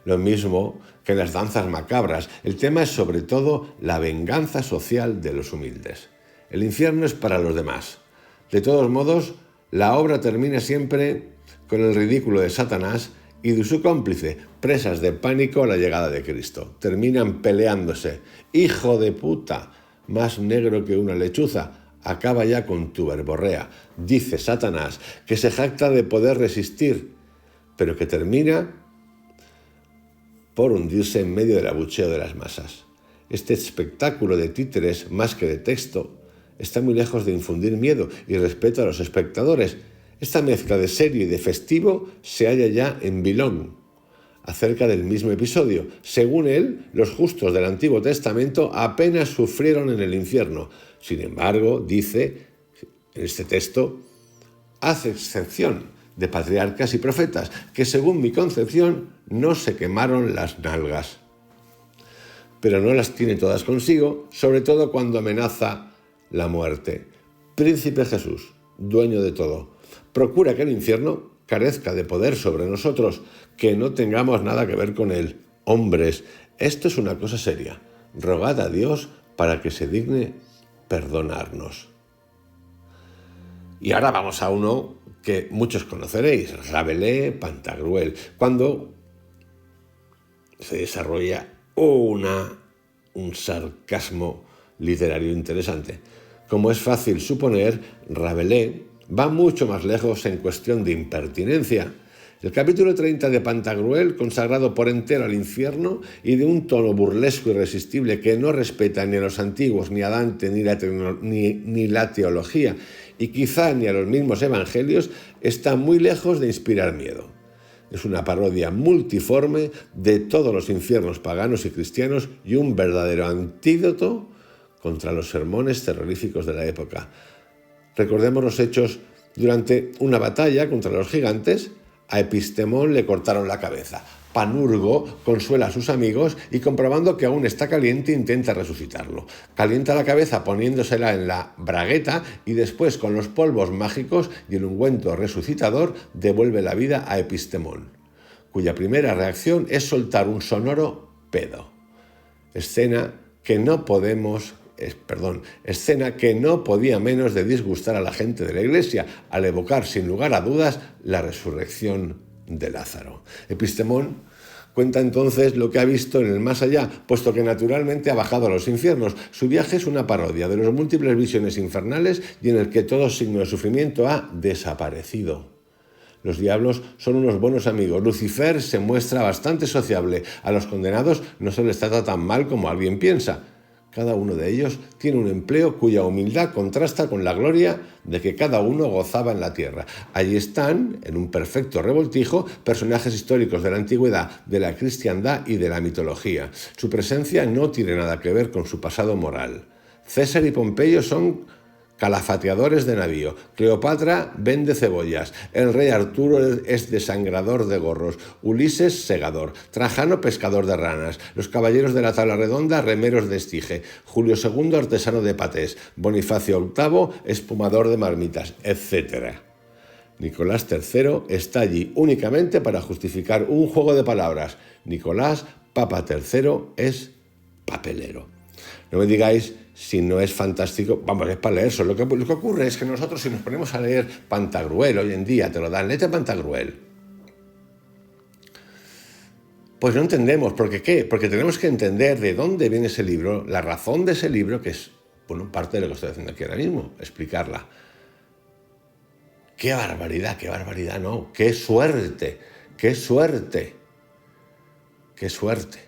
Speaker 1: Lo mismo que en las danzas macabras, el tema es sobre todo la venganza social de los humildes. El infierno es para los demás. De todos modos, la obra termina siempre con el ridículo de Satanás y de su cómplice, presas de pánico a la llegada de Cristo. Terminan peleándose. ¡Hijo de puta! Más negro que una lechuza. Acaba ya con tu verborrea, dice Satanás, que se jacta de poder resistir, pero que termina por hundirse en medio del abucheo de las masas. Este espectáculo de títeres, más que de texto, está muy lejos de infundir miedo y respeto a los espectadores. Esta mezcla de serio y de festivo se halla ya en Bilón, acerca del mismo episodio. Según él, los justos del Antiguo Testamento apenas sufrieron en el infierno. Sin embargo, dice en este texto, hace excepción de patriarcas y profetas, que según mi concepción no se quemaron las nalgas. Pero no las tiene todas consigo, sobre todo cuando amenaza la muerte. Príncipe Jesús, dueño de todo, procura que el infierno carezca de poder sobre nosotros, que no tengamos nada que ver con él. Hombres, esto es una cosa seria. Rogad a Dios para que se digne perdonarnos. Y ahora vamos a uno que muchos conoceréis, Rabelais, Pantagruel, cuando se desarrolla un sarcasmo literario interesante. Como es fácil suponer, Rabelais va mucho más lejos en cuestión de impertinencia. El capítulo 30 de Pantagruel, consagrado por entero al infierno y de un tono burlesco irresistible que no respeta ni a los antiguos, ni a Dante, ni la teología, y quizá ni a los mismos evangelios, está muy lejos de inspirar miedo. Es una parodia multiforme de todos los infiernos paganos y cristianos y un verdadero antídoto contra los sermones terroríficos de la época. Recordemos los hechos. Durante una batalla contra los gigantes, a Epistemón le cortaron la cabeza. Panurgo consuela a sus amigos y, comprobando que aún está caliente, intenta resucitarlo. Calienta la cabeza poniéndosela en la bragueta y después, con los polvos mágicos y el ungüento resucitador, devuelve la vida a Epistemón, cuya primera reacción es soltar un sonoro pedo. Escena que no podía menos de disgustar a la gente de la Iglesia al evocar sin lugar a dudas la resurrección de Lázaro. Epistemón, Cuenta entonces lo que ha visto en el más allá, puesto que naturalmente ha bajado a los infiernos. Su viaje es una parodia de las múltiples visiones infernales y en el que todo signo de sufrimiento ha desaparecido. Los diablos son unos buenos amigos. Lucifer se muestra bastante sociable. A los condenados no se les trata tan mal como alguien piensa. Cada uno de ellos tiene un empleo cuya humildad contrasta con la gloria de que cada uno gozaba en la tierra. Allí están, en un perfecto revoltijo, personajes históricos de la antigüedad, de la cristiandad y de la mitología. Su presencia no tiene nada que ver con su pasado moral. César y Pompeyo son calafateadores de navío. Cleopatra vende cebollas. El rey Arturo es desangrador de gorros. Ulises, segador. Trajano, pescador de ranas. Los caballeros de la tabla redonda, remeros de estige. Julio II, artesano de patés. Bonifacio VIII, espumador de marmitas, etc. Nicolás III está allí únicamente para justificar un juego de palabras. Nicolás, Papa III, es papelero. No me digáis si no es fantástico. Vamos, es para leerlo. Lo que ocurre es que nosotros, si nos ponemos a leer Pantagruel hoy en día, te lo dan, léete Pantagruel, pues no entendemos. ¿Por qué? Porque tenemos que entender de dónde viene ese libro, la razón de ese libro, que es, bueno, parte de lo que estoy haciendo aquí ahora mismo, explicarla. ¡Qué barbaridad, no! ¡Qué suerte! ¡Qué suerte! ¡Qué suerte!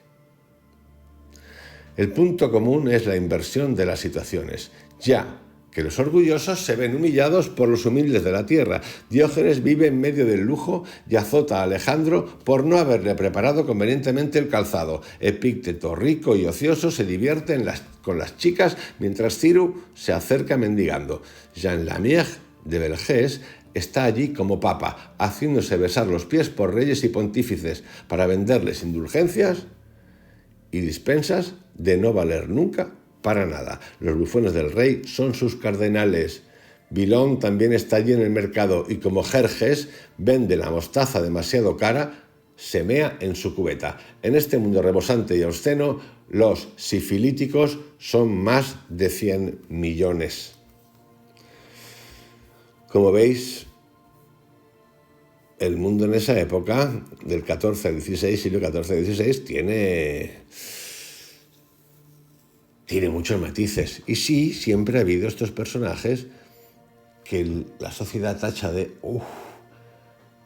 Speaker 1: El punto común es la inversión de las situaciones, ya que los orgullosos se ven humillados por los humildes de la tierra. Diógenes vive en medio del lujo y azota a Alejandro por no haberle preparado convenientemente el calzado. Epícteto, rico y ocioso, se divierte con las chicas mientras Ciro se acerca mendigando. Jean Lamière de Belgés está allí como papa, haciéndose besar los pies por reyes y pontífices para venderles indulgencias y dispensas de no valer nunca para nada. Los bufones del rey son sus cardenales. Bilón también está allí en el mercado y como Jerjes vende la mostaza demasiado cara, se mea en su cubeta. En este mundo rebosante y obsceno, los sifilíticos son más de 100 millones. Como veis, el mundo en esa época, del 14 al 16, siglo XIV al 16, tiene muchos matices. Y sí, siempre ha habido estos personajes que la sociedad tacha de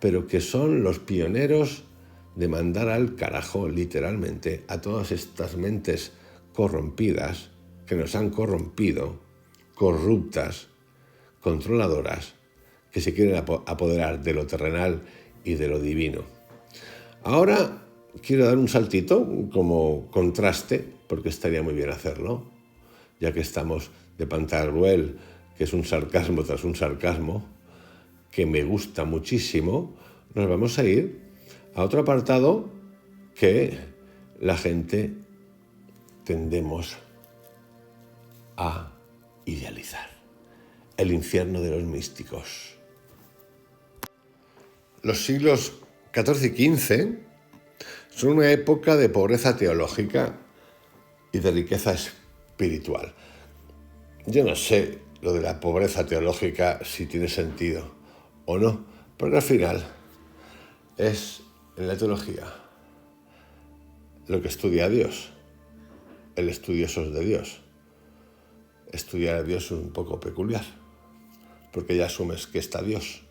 Speaker 1: pero que son los pioneros de mandar al carajo, literalmente, a todas estas mentes corrompidas que nos han corrompido, corruptas, controladoras, que se quieren apoderar de lo terrenal y de lo divino. Ahora quiero dar un saltito como contraste, porque estaría muy bien hacerlo, ya que estamos de Pantagruel, que es un sarcasmo tras un sarcasmo, que me gusta muchísimo. Nos vamos a ir a otro apartado que la gente tendemos a idealizar: el infierno de los místicos. Los siglos XIV y XV son una época de pobreza teológica y de riqueza espiritual. Yo no sé lo de la pobreza teológica si tiene sentido o no, porque al final es en la teología lo que estudia a Dios, el estudioso de Dios. Estudiar a Dios es un poco peculiar, porque ya asumes que está Dios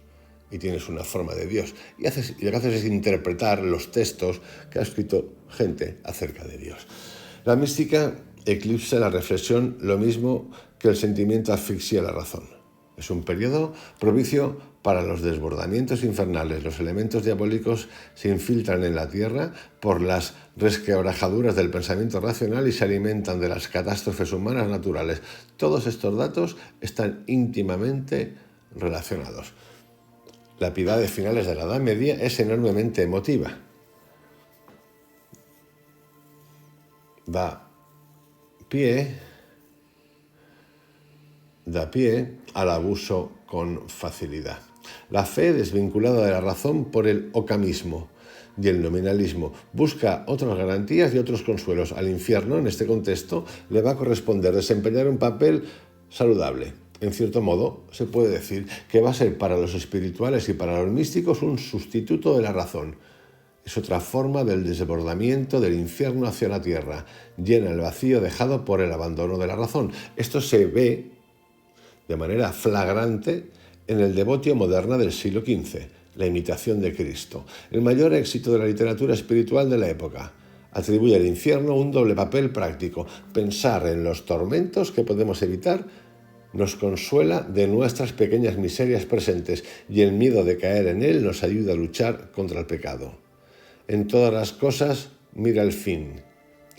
Speaker 1: y tienes una forma de Dios. Y lo que haces es interpretar los textos que ha escrito gente acerca de Dios. La mística eclipsa la reflexión lo mismo que el sentimiento asfixia la razón. Es un periodo propicio para los desbordamientos infernales. Los elementos diabólicos se infiltran en la tierra por las resquebrajaduras del pensamiento racional y se alimentan de las catástrofes humanas naturales. Todos estos datos están íntimamente relacionados. La piedad de finales de la Edad Media es enormemente emotiva. Da pie al abuso con facilidad. La fe, desvinculada de la razón por el ocamismo y el nominalismo, busca otras garantías y otros consuelos. Al infierno, en este contexto, le va a corresponder desempeñar un papel saludable. En cierto modo, se puede decir que va a ser para los espirituales y para los místicos un sustituto de la razón. Es otra forma del desbordamiento del infierno hacia la tierra. Llena el vacío dejado por el abandono de la razón. Esto se ve de manera flagrante en el devotio moderna del siglo XV, la imitación de Cristo, el mayor éxito de la literatura espiritual de la época. Atribuye al infierno un doble papel práctico. Pensar en los tormentos que podemos evitar nos consuela de nuestras pequeñas miserias presentes y el miedo de caer en él nos ayuda a luchar contra el pecado. En todas las cosas mira el fin.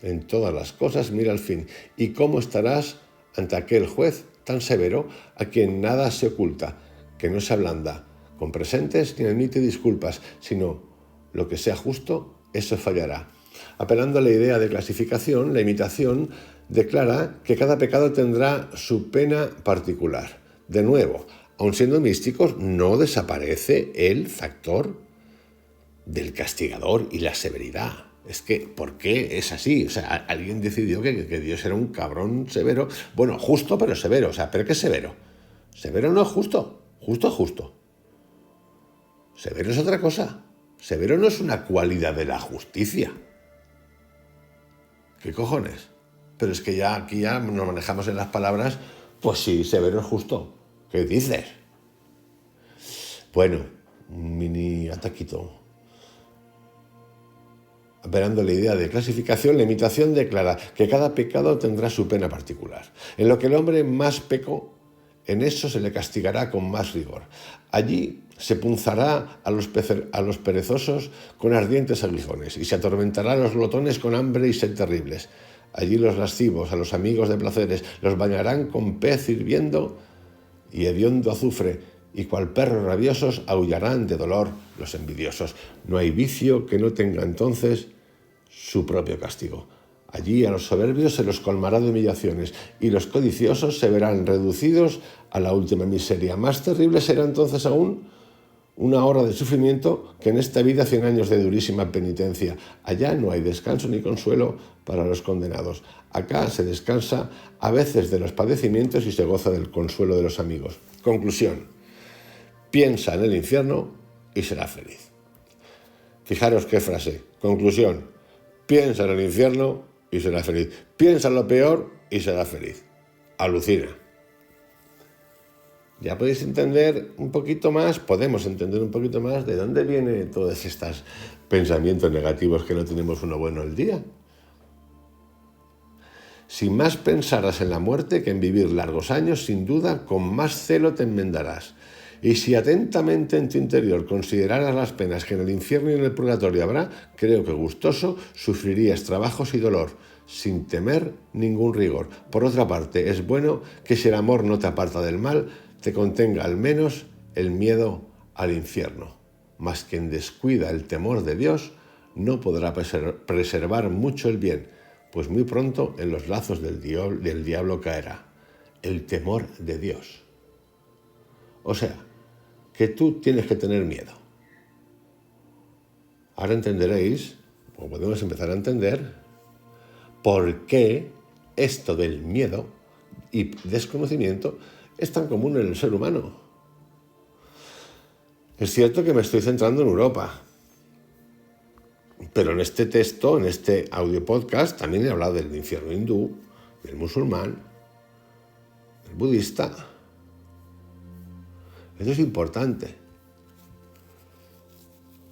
Speaker 1: En todas las cosas mira el fin. ¿Y cómo estarás ante aquel juez tan severo a quien nada se oculta, que no se ablanda con presentes ni admite disculpas, sino lo que sea justo, eso fallará? Apelando a la idea de clasificación, la imitación declara que cada pecado tendrá su pena particular. De nuevo, aun siendo místicos, no desaparece el factor del castigador y la severidad. Es que, ¿por qué es así? O sea, alguien decidió que Dios era un cabrón severo. Bueno, justo pero severo. O sea, ¿pero qué es severo? Severo no es justo. Justo es justo. Severo es otra cosa. Severo no es una cualidad de la justicia. ¿Qué cojones? Pero es que ya aquí ya nos manejamos en las palabras. Pues sí, severo es justo. ¿Qué dices? Bueno, un mini ataquito. Apelando a la idea de clasificación, la imitación declara que cada pecado tendrá su pena particular. En lo que el hombre más pecó, en eso se le castigará con más rigor. Allí se punzará a los perezosos con ardientes aguijones y se atormentará a los glotones con hambre y sed terribles. Allí los lascivos, a los amigos de placeres, los bañarán con pez hirviendo y hediondo azufre, y cual perros rabiosos aullarán de dolor los envidiosos. No hay vicio que no tenga entonces su propio castigo. Allí a los soberbios se los colmará de humillaciones, y los codiciosos se verán reducidos a la última miseria. Más terrible será entonces aún una hora de sufrimiento que en esta vida 100 años de durísima penitencia. Allá no hay descanso ni consuelo para los condenados. Acá se descansa a veces de los padecimientos y se goza del consuelo de los amigos. Conclusión. Piensa en el infierno y será feliz. Fijaros qué frase. Conclusión. Piensa en el infierno y será feliz. Piensa en lo peor y será feliz. Alucina. Ya podéis entender un poquito más, podemos entender un poquito más de dónde vienen todos estos pensamientos negativos que no tenemos uno bueno al día. Si más pensaras en la muerte que en vivir largos años, sin duda, con más celo te enmendarás. Y si atentamente en tu interior consideraras las penas que en el infierno y en el purgatorio habrá, creo que gustoso sufrirías trabajos y dolor, sin temer ningún rigor. Por otra parte, es bueno que si el amor no te aparta del mal, te contenga al menos el miedo al infierno. Mas quien descuida el temor de Dios no podrá preservar mucho el bien, pues muy pronto en los lazos del diablo caerá. El temor de Dios. O sea, que tú tienes que tener miedo. Ahora entenderéis, o podemos empezar a entender, por qué esto del miedo y desconocimiento es tan común en el ser humano. Es cierto que me estoy centrando en Europa, pero en este texto, en este audio podcast, también he hablado del infierno hindú, del musulmán, del budista. Eso es importante.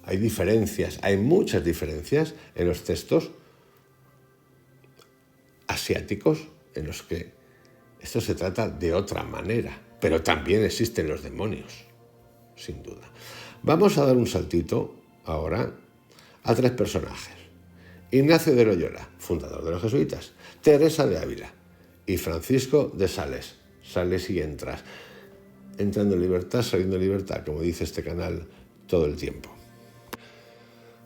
Speaker 1: Hay diferencias, hay muchas diferencias en los textos asiáticos en los que esto se trata de otra manera, pero también existen los demonios, sin duda. Vamos a dar un saltito ahora a 3 personajes. Ignacio de Loyola, fundador de los jesuitas, Teresa de Ávila y Francisco de Sales. Sales y entras. Entrando en libertad, saliendo en libertad, como dice este canal todo el tiempo.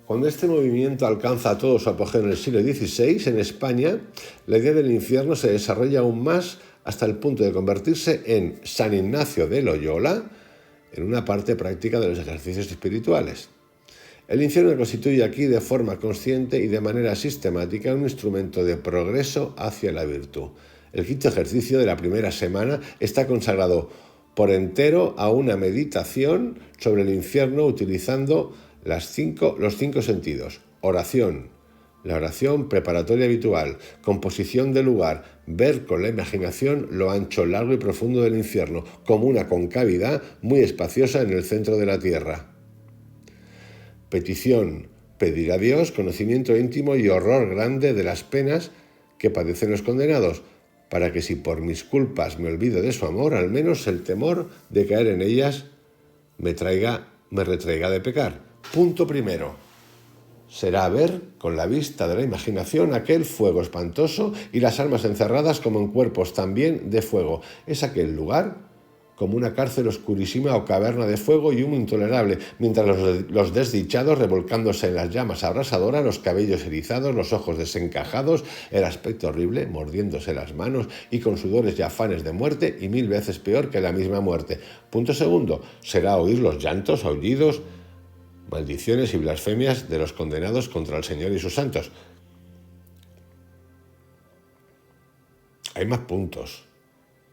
Speaker 1: Cuando este movimiento alcanza todo su apogeo en el siglo XVI, en España, la idea del infierno se desarrolla aún más hasta el punto de convertirse en San Ignacio de Loyola, en una parte práctica de los ejercicios espirituales. El infierno constituye aquí de forma consciente y de manera sistemática un instrumento de progreso hacia la virtud. El quinto ejercicio de la primera semana está consagrado por entero a una meditación sobre el infierno utilizando los cinco sentidos: oración, la oración preparatoria habitual, composición del lugar, ver con la imaginación lo ancho, largo y profundo del infierno, como una concavidad muy espaciosa en el centro de la tierra. Petición, pedir a Dios conocimiento íntimo y horror grande de las penas que padecen los condenados, para que si por mis culpas me olvido de su amor, al menos el temor de caer en ellas me retraiga de pecar. Punto primero. Será ver con la vista de la imaginación aquel fuego espantoso y las almas encerradas como en cuerpos también de fuego. Es aquel lugar como una cárcel oscurísima o caverna de fuego y humo intolerable, mientras los desdichados, revolcándose en las llamas abrasadoras, los cabellos erizados, los ojos desencajados, el aspecto horrible, mordiéndose las manos y con sudores y afanes de muerte, y 1000 veces peor que la misma muerte. Punto segundo, será oír los llantos, aullidos, maldiciones y blasfemias de los condenados contra el Señor y sus santos. Hay más puntos,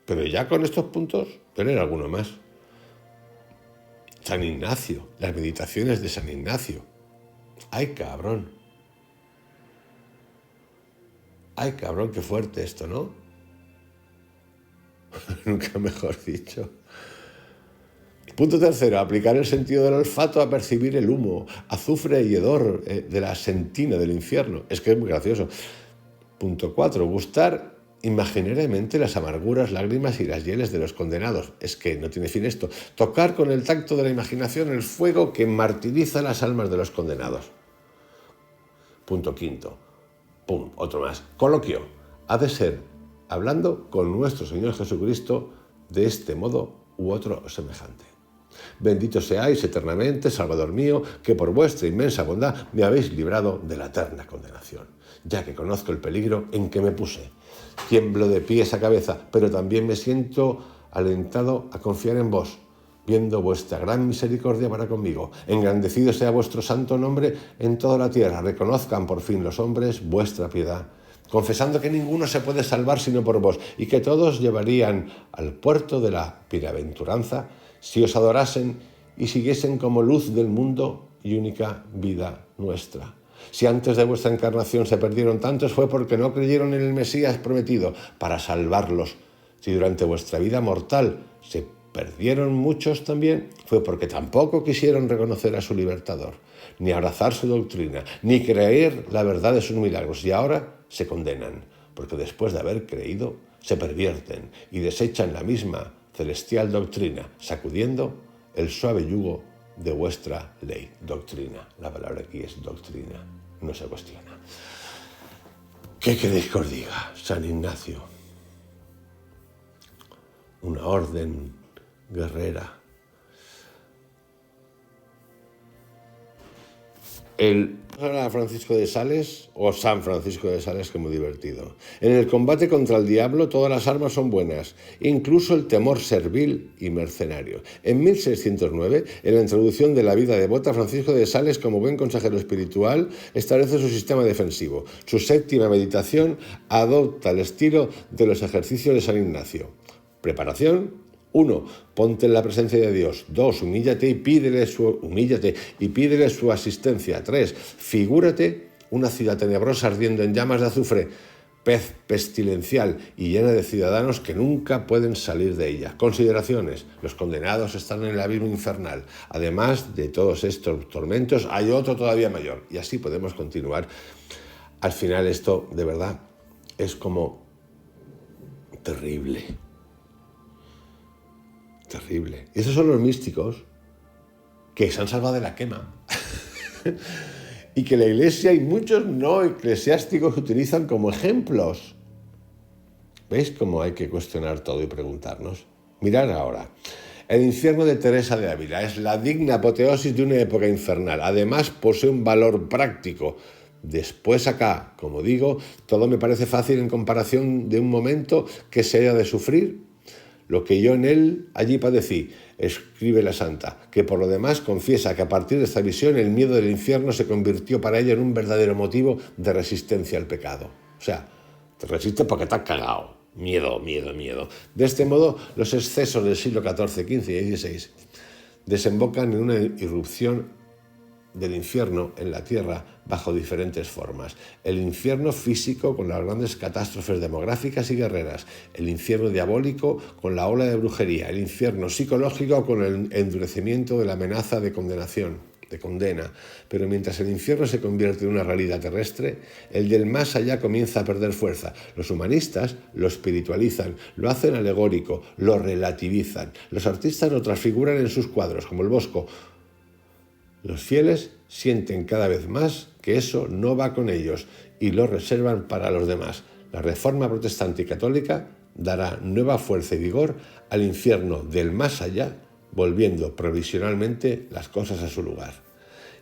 Speaker 1: pero ya con estos puntos, tener alguno más. San Ignacio, las meditaciones de San Ignacio. ¡Ay, cabrón! ¡Ay, cabrón, qué fuerte esto!, ¿no? Nunca mejor dicho. Punto tercero, aplicar el sentido del olfato a percibir el humo, azufre y hedor de la sentina del infierno. Es que es muy gracioso. Punto 4, gustar imaginariamente las amarguras, lágrimas y las hieles de los condenados. Es que no tiene fin esto. Tocar con el tacto de la imaginación el fuego que martiriza las almas de los condenados. Punto 5. Pum, otro más. Coloquio. Ha de ser hablando con nuestro Señor Jesucristo de este modo u otro semejante. Bendito seáis eternamente, Salvador mío, que por vuestra inmensa bondad me habéis librado de la eterna condenación, ya que conozco el peligro en que me puse. Tiemblo de pies a cabeza, pero también me siento alentado a confiar en vos, viendo vuestra gran misericordia para conmigo. Engrandecido sea vuestro santo nombre en toda la tierra. Reconozcan por fin los hombres vuestra piedad, confesando que ninguno se puede salvar sino por vos, y que todos llevarían al puerto de la bienaventuranza si os adorasen y siguiesen como luz del mundo y única vida nuestra. Si antes de vuestra encarnación se perdieron tantos, fue porque no creyeron en el Mesías prometido para salvarlos. Si durante vuestra vida mortal se perdieron muchos también, fue porque tampoco quisieron reconocer a su libertador, ni abrazar su doctrina, ni creer la verdad de sus milagros, y ahora se condenan, porque después de haber creído, se pervierten y desechan la misma celestial doctrina, sacudiendo el suave yugo de vuestra ley. Doctrina, la palabra aquí es doctrina, no se cuestiona. ¿Qué queréis que os diga? San Ignacio, una orden guerrera. Francisco de Sales, o San Francisco de Sales, que es muy divertido. En el combate contra el diablo todas las armas son buenas, incluso el temor servil y mercenario. En 1609, en la introducción de la vida devota, Francisco de Sales, como buen consejero espiritual, establece su sistema defensivo. Su séptima meditación adopta el estilo de los ejercicios de San Ignacio. Preparación. 1. Ponte en la presencia de Dios. 2. Humíllate y pídele su asistencia. 3. Figúrate una ciudad tenebrosa ardiendo en llamas de azufre, pestilencial y llena de ciudadanos que nunca pueden salir de ella. Consideraciones. Los condenados están en el abismo infernal. Además de todos estos tormentos, hay otro todavía mayor. Y así podemos continuar. Al final esto, de verdad, es como terrible. Terrible. Y esos son los místicos que se han salvado de la quema. Y que la Iglesia y muchos no eclesiásticos utilizan como ejemplos. ¿Veis cómo hay que cuestionar todo y preguntarnos? Mirad ahora. El infierno de Teresa de Ávila es la digna apoteosis de una época infernal. Además, posee un valor práctico. Después acá, como digo, todo me parece fácil en comparación de un momento que se haya de sufrir. Lo que yo en él allí padecí, escribe la santa, que por lo demás confiesa que a partir de esta visión el miedo del infierno se convirtió para ella en un verdadero motivo de resistencia al pecado. O sea, te resistes porque te has cagado. Miedo, miedo, miedo. De este modo, los excesos del siglo XIV, XV y XVI desembocan en una irrupción del infierno en la tierra bajo diferentes formas. El infierno físico con las grandes catástrofes demográficas y guerreras, el infierno diabólico con la ola de brujería, el infierno psicológico con el endurecimiento de la amenaza de condenación, de condena. Pero mientras el infierno se convierte en una realidad terrestre, el del más allá comienza a perder fuerza. Los humanistas lo espiritualizan, lo hacen alegórico, lo relativizan. Los artistas lo transfiguran en sus cuadros, como el Bosco. Los fieles sienten cada vez más que eso no va con ellos y lo reservan para los demás. La reforma protestante y católica dará nueva fuerza y vigor al infierno del más allá, volviendo provisionalmente las cosas a su lugar.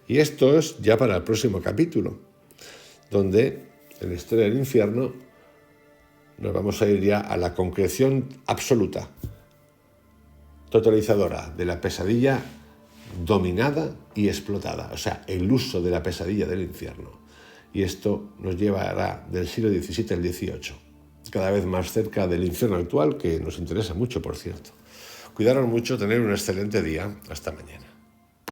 Speaker 1: Y esto es ya para el próximo capítulo, donde en la historia del infierno nos vamos a ir ya a la concreción absoluta, totalizadora de la pesadilla dominada y explotada, o sea, el uso de la pesadilla del infierno. Y esto nos llevará del siglo XVII al XVIII, cada vez más cerca del infierno actual, que nos interesa mucho, por cierto. Cuidaros mucho, tener un excelente día. Hasta mañana.